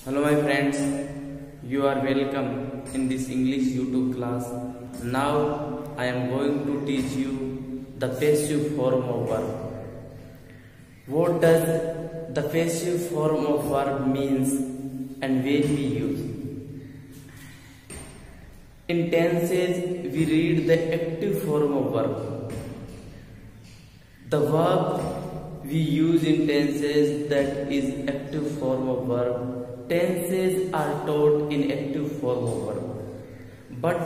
Hello my friends, you are welcome in this English YouTube class. Now I am going to teach you the passive form of verb. What does the passive form of verb means and when we use? In tenses we read the active form of verb. The verb we use in tenses that is active form of verb. Tenses are taught in active form of verb. But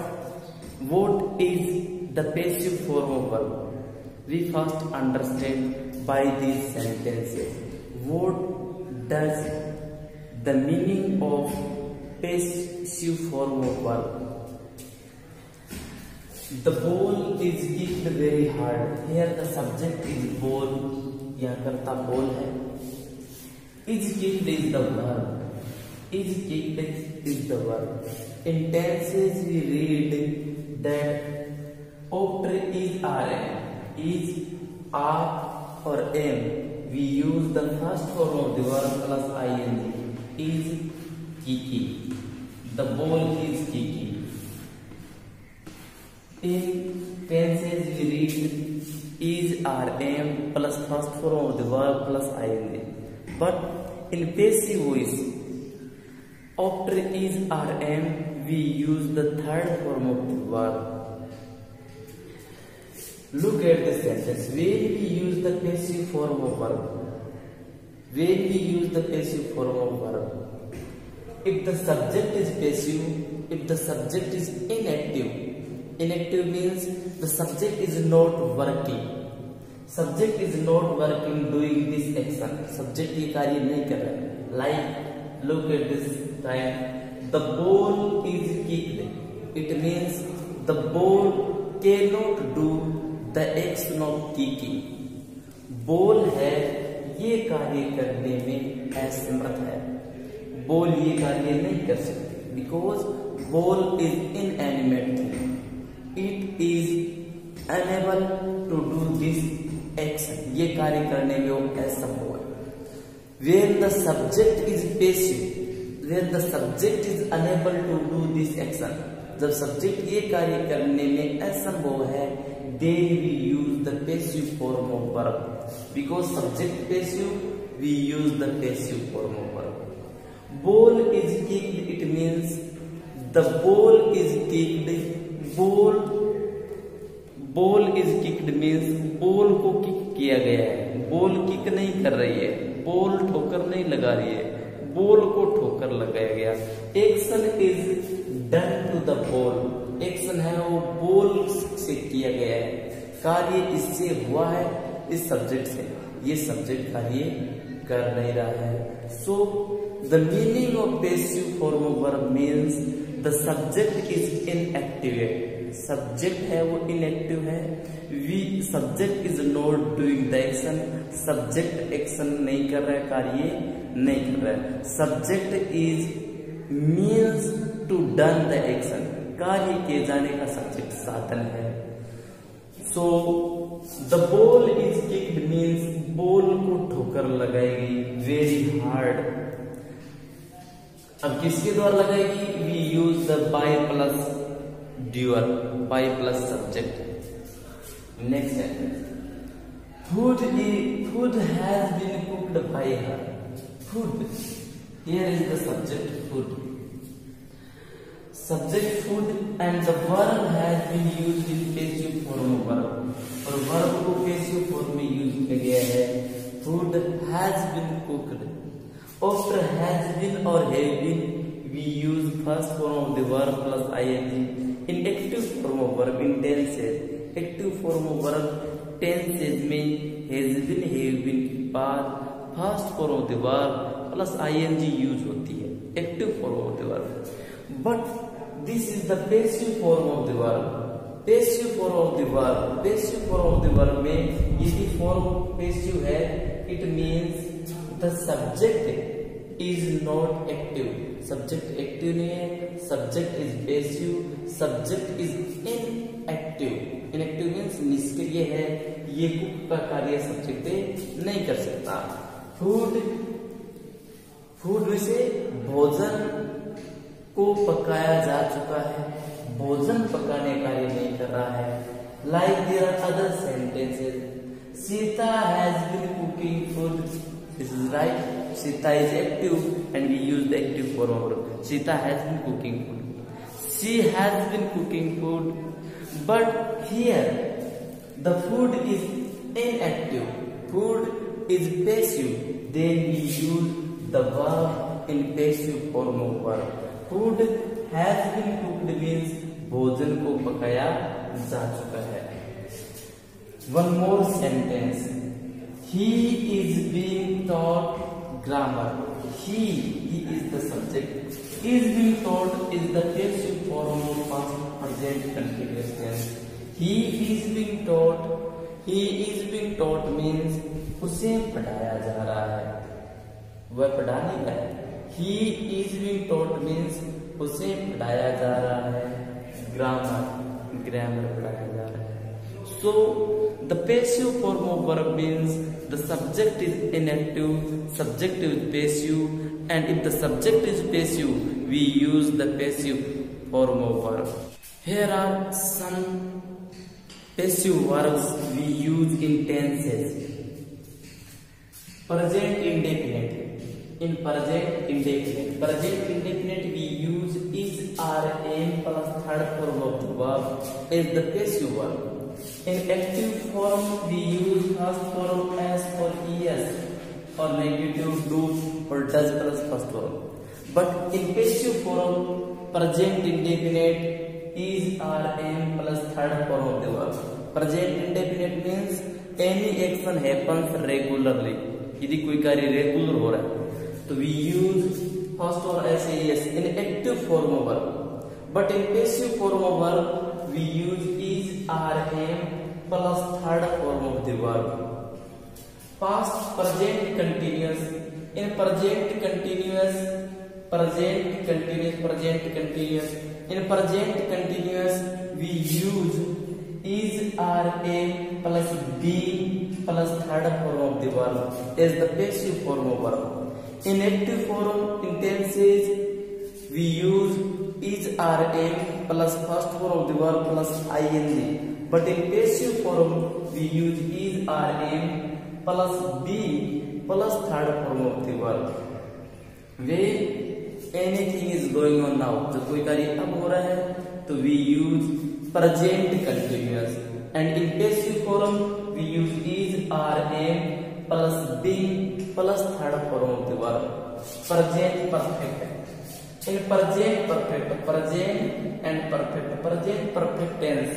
what is the passive form of verb? We first understand by these sentences. What does the meaning of passive form of verb? The ball is kicked very hard. Here the subject is ball. यहाँ करता ball है. Is kicked is the verb. Is kicked is the verb. In tenses we read that after is or am, we use the first form of the verb plus ing. Is kicking. The ball is kicking. In tenses we read is or am plus first form of the verb plus ing. But in passive voice, after is or am, we use the third form of the verb. Look at the sentence. When we use the passive form of verb, if the subject is passive, if the subject is inactive means the subject is not working. Subject is not working doing this action. Subject ये कार्य नहीं कर रहा है. Like look at this time. The ball is kicked. It means the ball cannot do the action of kicking. Ball है ये कार्य करने में असमर्थ है. Ball ये कार्य नहीं कर सकती because ball is inanimate thing. It is unable to do this action. ये कार्य करने में वो असंभव है. When the subject is passive, when the subject is unable to do this action, जब subject ये कार्य करने में असंभव है, then we use the passive form of verb. Because subject passive, we use the passive form of verb. Ball is kicked. It means the ball is kicked. Ball is kicked means ball को kick किया गया है. Ball kick नहीं कर रही है. Ball ठोकर नहीं लगा रही है. बॉल को ठोकर लगाया गया. Action is done to the ball. Action है वो बॉल से किया गया है. कार्य इससे हुआ है, इस सब्जेक्ट से. ये सब्जेक्ट कार्य कर नहीं रहा है. So the meaning of passive form of verb means the subject is inactive. Subject है वो इनएक्टिव है. Subject is not doing the action. Subject action नहीं कर रहा है, कार्य नहीं कर रहा है. Subject is means to done the action. कार्य किए जाने का सब्जेक्ट साधन है. So the ball is kicked means ball को ठोकर लगाएगी वेरी हार्ड. अब किसके द्वारा लगाएगी? We use the by plus dual, by plus subject. Next sentence. Food has been cooked by her. Food. Here is the subject food. Subject food and the verb has been used in passive form of verb. और verb को passive form में use किया गया है. Food has been cooked. After has been or have been, we use first form of the verb plus ing. In active form of verb in tenses, active form of verb tenses में has been, have been के बाद first form of the verb plus ing use होती है. active form of the verb. But this is the passive form of the verb. passive form of the verb में यदि form passive है, it means the subject is not active. Subject active नहीं है. Subject is passive. Subject is inactive. Inactive means निष्क्रिय है. ये cook का कार्य सब्जेक्ट नहीं कर सकता. फूड फूड से भोजन को पकाया जा चुका है, भोजन पकाने कार्य नहीं कर रहा है। Like there are other sentences, Sita has been cooking food, this is right, Sita is active and we use the active form of verb, Sita has been cooking food, she has been cooking food, but here the food is inactive, food is passive, then we use the verb in passive form of verb. Food has been cooked means भोजन को पकाया जा चुका है। One more sentence, he is being taught grammar, he is the subject, is being taught is the passive form of past present continuous tense, he is being taught, he is being taught means उसे पढ़ाया जा रहा है, वह पढ़ाने का है। he is being taught means उसे पढ़ाया जा रहा है, ग्रामर पढ़ाया जा रहा है। so the passive form of verb means the subject is inactive, subject is passive, and if the subject is passive we use the passive form of verb. Here are some passive verbs we use in tenses. Present indefinite. In present indefinite we use is or am plus third form of the verb as the passive verb. In active form we use first form as or es or negative do or does plus first form. But in passive form present indefinite is or am plus third form of the verb. Present indefinite means any action happens regularly. यदि कोई कार्य regular हो रहा है तो we use first or as in active form of verb. But in passive form of verb we use is or am plus third form of the verb. Past present continuous. In present continuous in present continuous we use is or am plus be plus third form of the verb as the passive form of verb. In active form in tenses we use is or am plus first form of the verb plus ing. But in passive form we use is or am plus be plus third form of the verb. When anything is going on now, जब कोई कार्य अब हो रहा है तो we use present continuous, and in passive form we use is or am plus being plus third form of the verb. Present perfect. In present perfect tense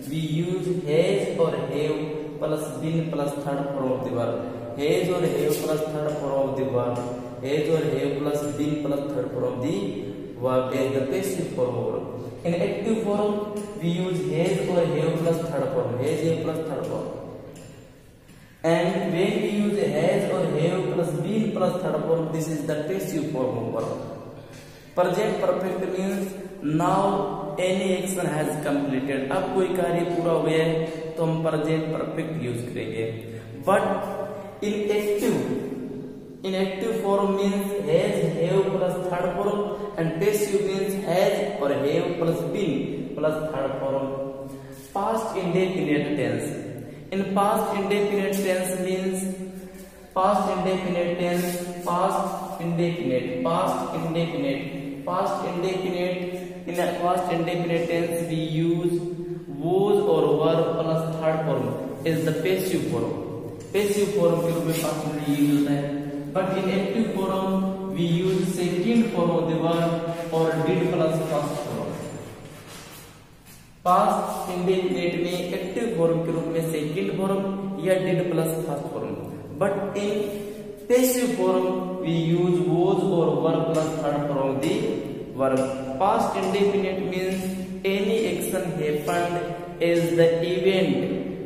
we use has or have plus been plus third form of the verb. Has or have plus third form of the verb. Has or have plus been plus third form of the verb as the passive form of verb. In active form we use has or have plus third form. Has, have plus third form. And when we use has or have plus been plus third form, this is the passive form of verb. Present perfect means now any action has completed. अब कोई कार्य पूरा हो गया है तो हम present perfect use करेंगे. But in active form means has, have plus third form, and passive means has or have plus been plus third form. Past indefinite tense. In past indefinite tense means past indefinite tense, past indefinite. In a past indefinite tense we use was or were plus third form is the passive form. Passive form के रूप में past में use होता है. But in active form we use second form of the verb or did plus first form. Past indefinite में active form के रूप में second form या did plus first form. But in passive form we use was or were plus third form of the verb. Past indefinite means any action happened as the event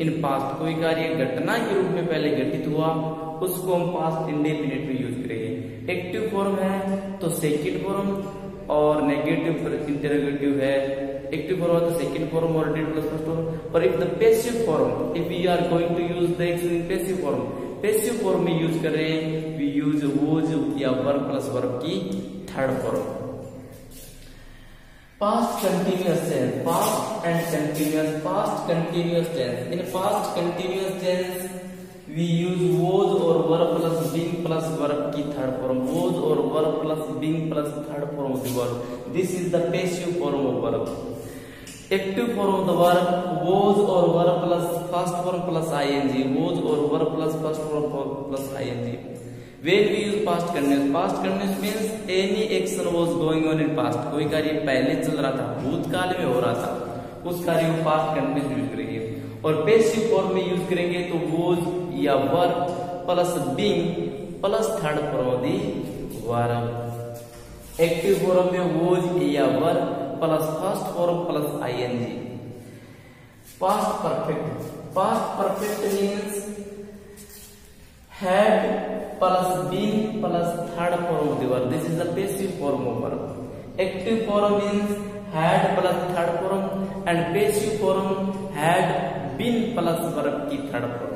in past. कोई कार्य घटना के रूप में पहले घटित हुआ उसको हम पास्ट इंडेफिनिट में यूज करेंगे. एक्टिव फॉर्म है तो सेकंड फॉर्म और नेगेटिव इंटरोगेटिव है. एक्टिव फॉर्म है तो सेकंड फॉर्म और डिड प्लस फर्स्ट फॉर्म. पर if the passive form, if we are going to use the action in passive form, passive form में use कर रहे हैं, वी यूज वोज या वर्ब प्लस वर्ब की third form. Past continuous tense, past and continuous, past continuous tense. In past continuous tense, we use was or verb plus being plus verb की third form. Was or verb plus being plus third form of the verb. This is the passive form of verb. Active form of the verb was or verb plus first form plus ing. Was or verb plus first form plus ing. When we use past continuous means any action was going on in past. कोई कार्य पहले चल रहा था, भूतकाल में हो रहा था, उस कार्य को past continuous यूज करेंगे। और पैसिव फॉर्म में यूज करेंगे तो was या verb plus being plus third form of the verb. Active form में was या verb plus first form plus ing। past perfect means had plus been plus third form of the verb. This is the passive form of verb. Active form means had plus third form and passive form had been plus verb की third form.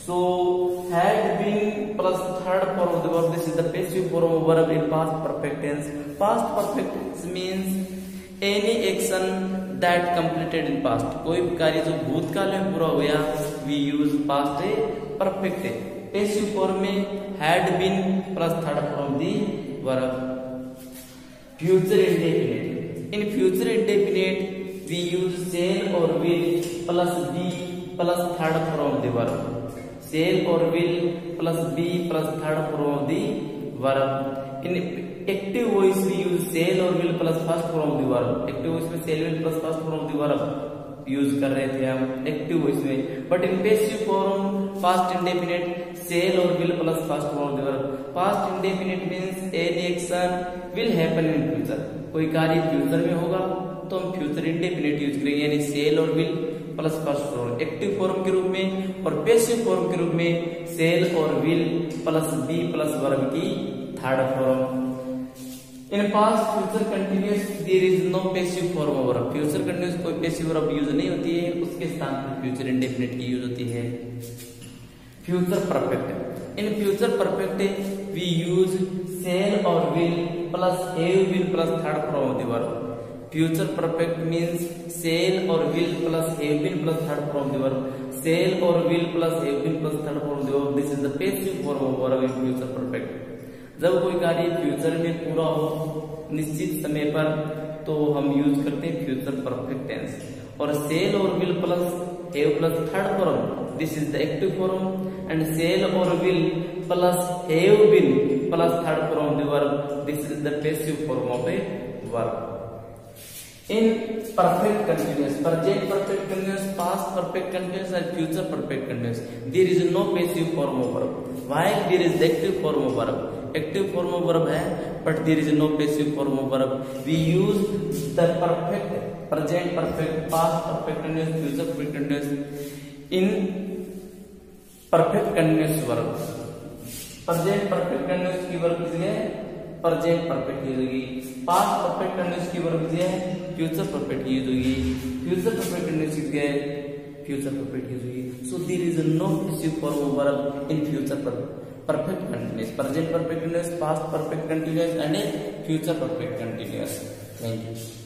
So had been plus third form of the verb. This is the passive form of verb in past perfect tense. Past perfect tense means any action that completed in past. कोई कार्य जो भूतकाल में पूरा हुआ, we use past perfect tense. Passive form में had been plus third form the verb. Future indefinite, in future indefinite we use shall और will plus be plus third form the verb. shall और will plus be plus third form the verb. In active voice we use shall और will plus first form the verb. Active voice में shall will plus first form the verb use कर रहे थे हम active voice में। But in passive form past indefinite shall और will plus first form the verb. Past indefinite means any action will happen in future. कोई कार्य future में होगा तो हम फ्यूचर इंडेफिनिट यूज करेंगे, यानी shall और will plus first form active form के रूप में। और पैसिव फॉर्म के रूप में shall और will plus be plus verb की third form. In past future continuous there is no passive form of verb. Future continuous कोई पैसिव वर्ब यूज नहीं होती है, उसके स्थान पर फ्यूचर इंडेफिनिट की यूज होती है। Future perfect, in future perfect we use shall और will plus have will plus third form of the verb. Future perfect means shall और will plus have will plus third form of the verb. shall और will plus have will plus third form of the verb. This is the passive form of verb in future perfect. जब कोई कार्य future में पूरा हो निश्चित समय पर तो हम यूज करते हैं फ्यूचर परफेक्ट टेंस। और shall और will plus have plus third form, this is the active form. And shall और will plus have been plus third form of the verb, this is the passive form of a verb. In perfect continuous, present perfect continuous, past perfect continuous and future perfect continuous there is no passive form of verb. While there is the active form of verb. Active form of verb है but there is no passive form of verb. We use the perfect, present perfect, past perfect continuous, future perfect continuous in perfect continuous verb. Present perfect continuous की verb किसी है present perfect use होगी। Past perfect continuous की verb किसी है future perfect use होगी। Future perfect continuous किसी है फ्यूचर परफेक्ट यूज होगी। So there is no passive form of verb in future perfect continuous, present perfect continuous, past perfect continuous and a future perfect continuous. Thank you.